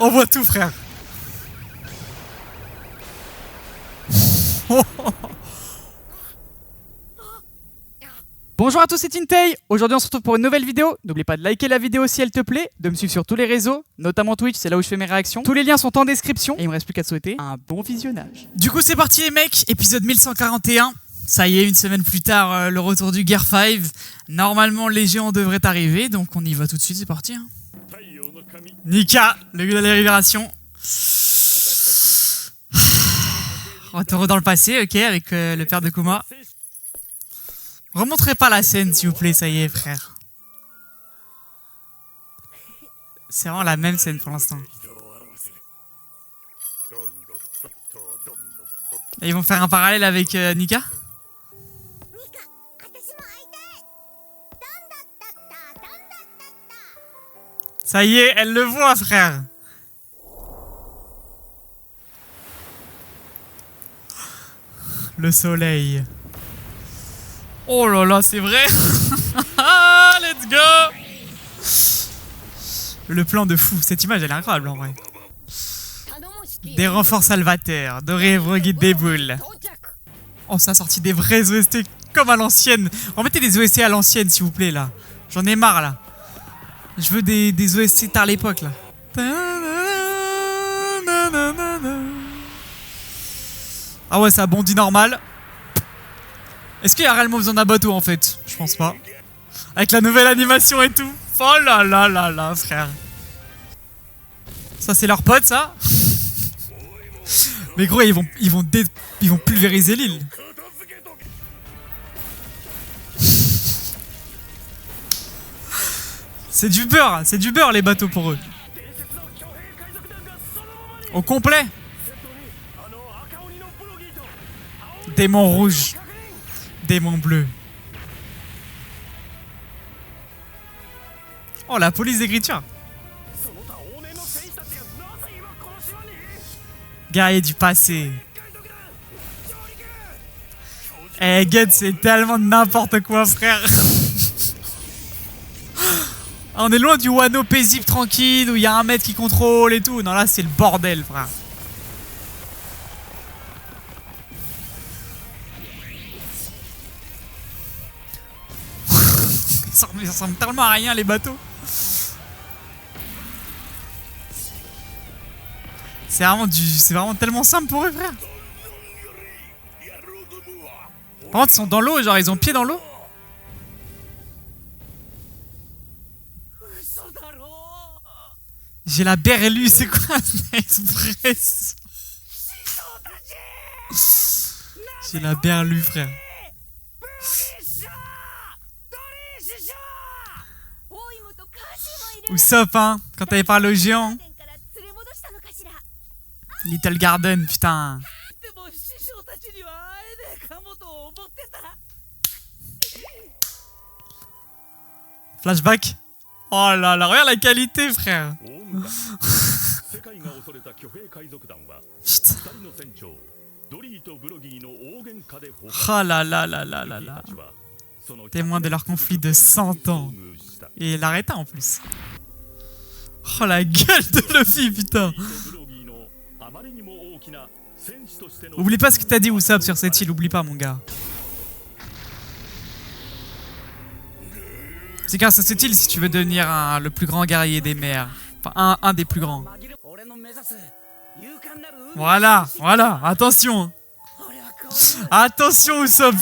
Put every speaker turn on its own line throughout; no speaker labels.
On voit tout, frère. Bonjour à tous, c'est Tintei. Aujourd'hui on se retrouve pour une nouvelle vidéo. N'oublie pas de liker la vidéo si elle te plaît, de me suivre sur tous les réseaux, notamment Twitch, c'est là où je fais mes réactions. Tous les liens sont en description et il me reste plus qu'à te souhaiter un bon visionnage. Du coup c'est parti les mecs, épisode 1141. Ça y est, une semaine plus tard, le retour du Gear 5. Normalement les géants devraient arriver, donc on y va tout de suite, c'est parti. Hein. Nika, le gars de la libération. Retour dans le passé, ok, avec le père de Kuma. Remontrez pas la scène, s'il vous plaît, ça y est, frère. C'est vraiment la même scène pour l'instant. Et ils vont faire un parallèle avec Nika. Ça y est, elle le voit, frère. Le soleil. Oh là là, c'est vrai. Let's go. Le plan de fou. Cette image, elle est incroyable en vrai. Des renforts salvateurs. Doré guide des boules. Oh, ça a sorti des vrais OST comme à l'ancienne. Remettez des OST à l'ancienne, s'il vous plaît, là. J'en ai marre, là. Je veux des OST tard l'époque, là. Ah ouais, ça bondit normal. Est-ce qu'il y a réellement besoin d'un bateau en fait? Je pense pas. Avec la nouvelle animation et tout. Oh là là là là, frère. Ça c'est leur pote, ça. Mais gros, ils vont pulvériser l'île. C'est du beurre les bateaux pour eux. Au complet. Démon rouge. Démon bleu. Oh, la police d'écriture. Guerrier du passé. Eh, Get, c'est tellement n'importe quoi, frère. On est loin du Wano paisible, tranquille, où il y a un maître qui contrôle et tout. Non, là, c'est le bordel, frère. Ça ressemble tellement à rien les bateaux. C'est vraiment tellement simple pour eux, frère. Par contre ils sont dans l'eau, genre ils ont pied dans l'eau. J'ai la berlue, c'est quoi cette expression? J'ai la berlue, frère. Usopp, hein, quand t'avais parlé au géant. Little Garden, putain. Flashback. Oh là là, regarde la qualité, frère. Putain. Oh là là là là là là. Témoin de leur conflit de 100 ans. Et l'arrêta en plus. Oh la gueule de Luffy, putain. Oublie pas ce que t'as dit Usopp sur cette île, oublie pas mon gars. C'est grâce à cette île si tu veux devenir le plus grand guerrier des mers. Enfin un des plus grands. Voilà, voilà, attention. Attention Usopp.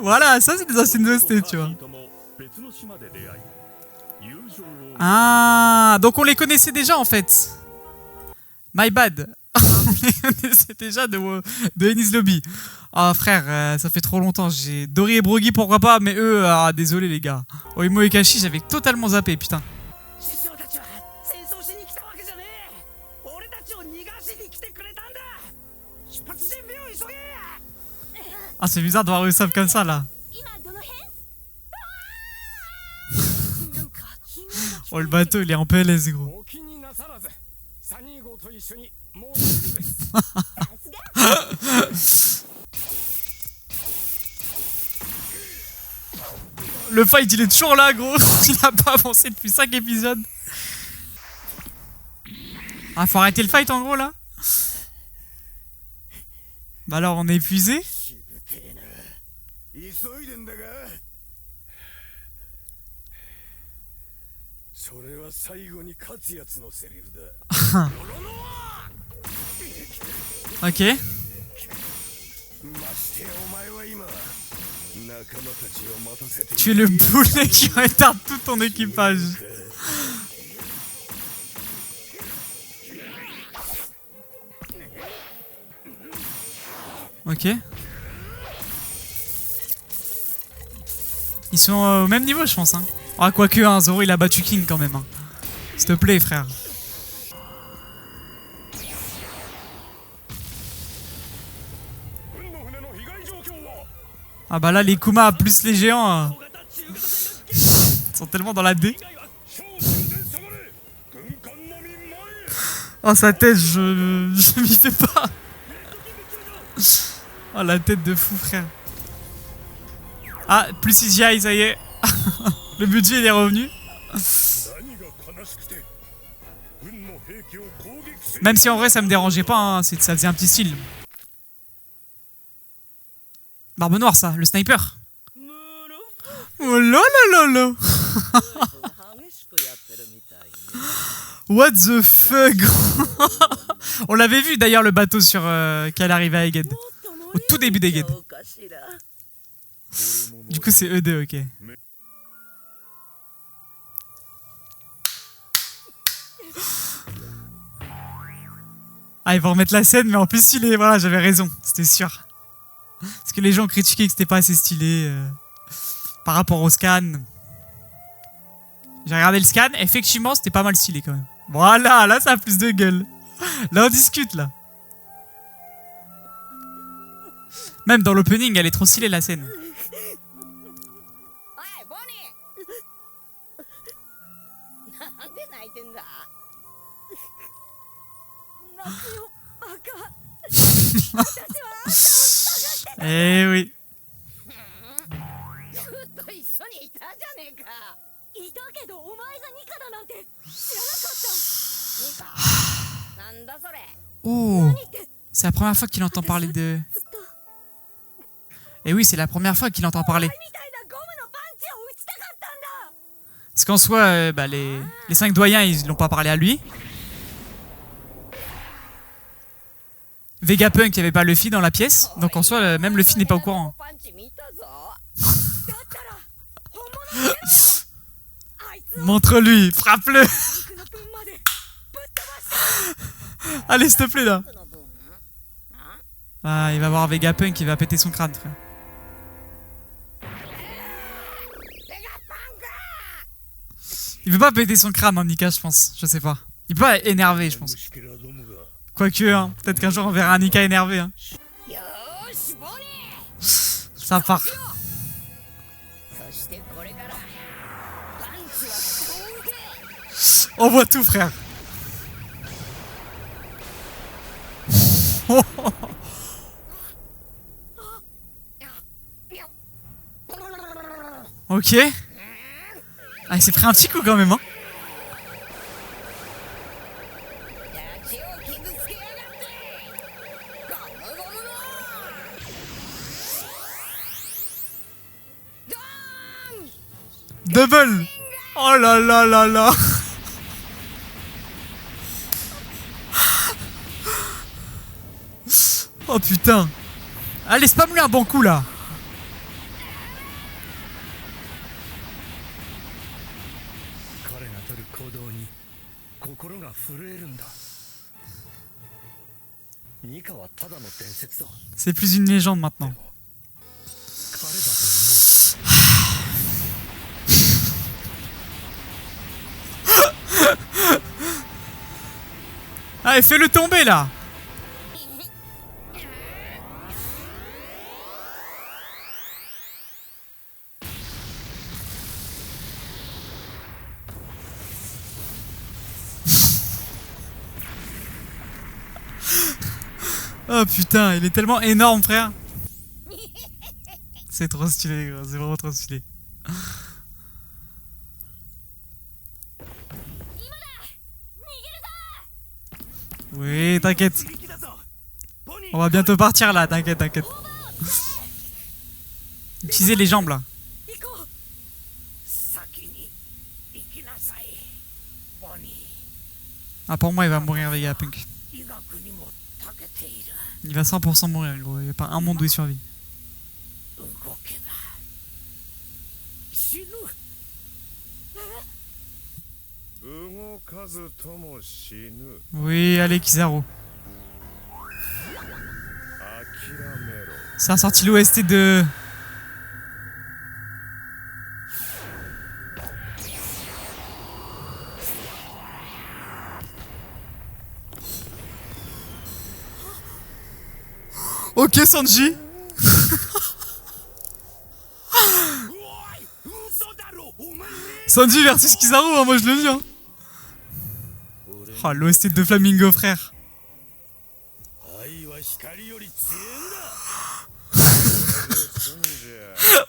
Voilà, ça c'est des anciennes OST, tu vois. Ah, donc on les connaissait déjà en fait. My bad. On les connaissait déjà de Enies Lobby. Ah frère, ça fait trop longtemps. J'ai Dory et Brogy pourquoi pas, mais eux, désolé les gars. Oimo et Kashi, j'avais totalement zappé, putain. Ah, c'est bizarre de voir Usopp comme ça là. Oh, le bateau il est en PLS, gros. Le fight, il est toujours là, gros. Il a pas avancé depuis 5 épisodes. Ah, faut arrêter le fight, en gros, là. Bah alors, on est épuisé. Ok. Tu es le boulet qui retarde tout ton équipage. Ok. Ils sont au même niveau, je pense. Hein. Ah, quoique, hein, Zoro il a battu King quand même. Hein. S'il te plaît, frère. Ah bah là, les Kuma plus les géants sont tellement dans la D. Oh, sa tête, je m'y fais pas. Oh, la tête de fou, frère. Ah, plus CGI, ça y est. Le budget, il est revenu. Même si en vrai, ça me dérangeait pas, hein, ça faisait un petit style. Barbe noire, ça, le sniper. Oh là là là là. What the fuck. On l'avait vu d'ailleurs le bateau sur qu'elle arrivait à Egghead. Au tout début d'Egghead. Du coup c'est E2, ok. Ah, ils vont remettre la scène, mais en plus stylé. Voilà, j'avais raison, c'était sûr. Parce que les gens critiquaient que c'était pas assez stylé par rapport au scan. J'ai regardé le scan, effectivement c'était pas mal stylé quand même. Voilà, là ça a plus de gueule. Là on discute là. Même dans l'opening elle est trop stylée la scène. Eh oui. Oh, c'est la première fois qu'il entend parler de... Eh oui, c'est la première fois qu'il entend parler. Parce qu'en soi, bah, les 5 doyens, ils l'ont pas parlé à lui. Vegapunk, il n'y avait pas Luffy dans la pièce. Donc en soi, même Luffy n'est pas au courant. Montre-lui, frappe-le. Allez, s'il te plaît, là. Ah, il va voir Vegapunk, il va péter son crâne, frère. Il veut pas péter son crâne, hein, Nika, je pense. Je sais pas. Il peut pas énerver, je pense. Quoique, hein, peut-être qu'un jour on verra un Nika énervé. Hein. Ça part. On voit tout, frère. Ok. Ah, il s'est pris un petit coup quand même, hein. Double. Oh là là là là. Oh putain. Allez, spam-lui un bon coup là. C'est plus une légende maintenant. Allez, fais-le tomber là. Oh putain, il est tellement énorme, frère. C'est trop stylé, gros. C'est vraiment trop stylé. Oui, t'inquiète. On va bientôt partir là, t'inquiète, t'inquiète. Utilisez les jambes là. Ah, pour moi, il va mourir, les gars, Punk. Il va 100% mourir, gros. Il n'y a pas un monde où il survit. Oui, allez, Kizaru. Ça a sorti l'OST de... Ok, Sanji. Sanji versus Kizaru, hein, moi je le dis. Hein. Oh, l'OST de Flamingo, frère.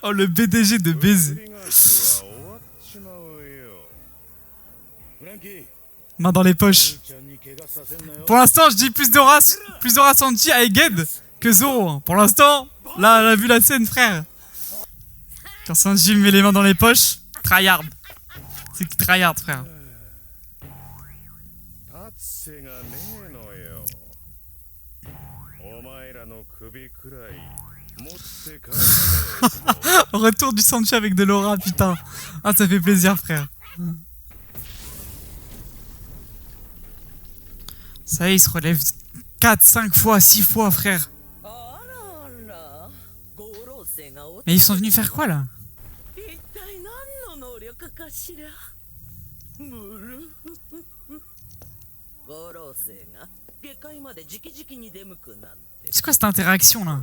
Oh, le BDG de baiser. Main dans les poches. Pour l'instant, je dis plus d'aura Sanji à Eged que Zoro. Hein. Pour l'instant, là, on a vu la scène, frère. Quand Sanji met les mains dans les poches, tryhard. C'est qui tryhard, frère. Retour du Sanji avec de l'aura, putain. Ah, ça fait plaisir, frère. Ça y est, il se relève 4, 5 fois, 6 fois, frère. Mais ils sont venus faire quoi, là? C'est quoi cette interaction, là?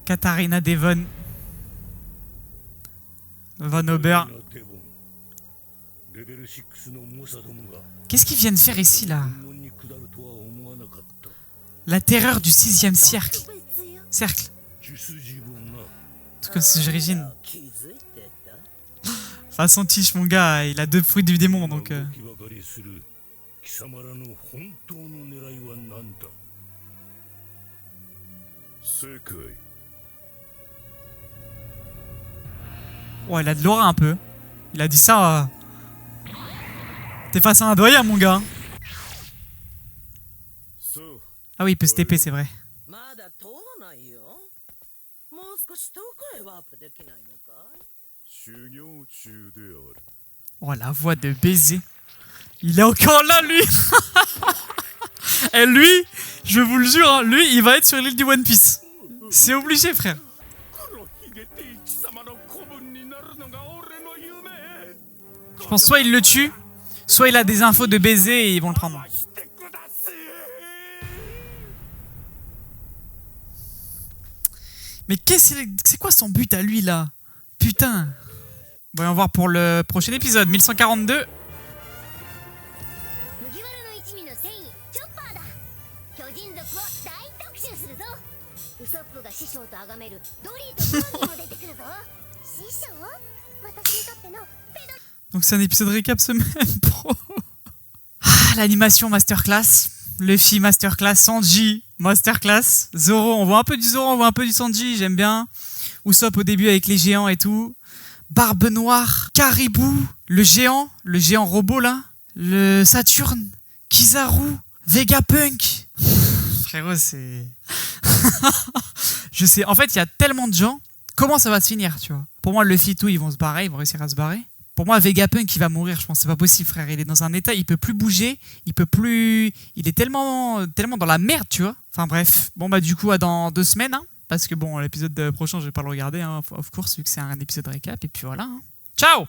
Katarina Devon. Van Ober. Qu'est-ce qu'ils viennent faire ici, là? La terreur du 6e cercle. Tout comme ses origines. Façon Tish, mon gars, il a 2 fruits du démon, donc... Ouais, il a de l'aura un peu. Il a dit ça... T'es face à un doyen, mon gars. Ah oui, il peut se TP, c'est vrai. Oh, la voix de baiser. Il est encore là, lui. Et lui, je vous le jure, hein, lui, il va être sur l'île du One Piece. C'est obligé, frère. Je pense soit il le tue, soit il a des infos de baiser et ils vont le prendre. Mais c'est quoi son but à lui, là? Putain. Voyons voir pour le prochain épisode, 1142. Donc c'est un épisode récap semaine pro. L'animation masterclass. Luffy masterclass. Sanji masterclass. Zoro, on voit un peu du Zoro, on voit un peu du Sanji, j'aime bien. Usopp au début avec les géants et tout. Barbe Noire, Caribou, le géant robot là. Le Saturne, Kizaru, Vegapunk. Frérot, c'est... Je sais, en fait, il y a tellement de gens. Comment ça va se finir, tu vois? Pour moi, Luffy, tout, ils vont se barrer, ils vont réussir à se barrer. Pour moi, Vegapunk, il va mourir, je pense. C'est pas possible, frère. Il est dans un état, il peut plus bouger, il peut plus... Il est tellement dans la merde, tu vois. Enfin bref. Bon, bah du coup, à dans 2 semaines, hein. Parce que bon, l'épisode prochain, je vais pas le regarder, hein, of course, vu que c'est un épisode récap. Et puis voilà. Hein. Ciao!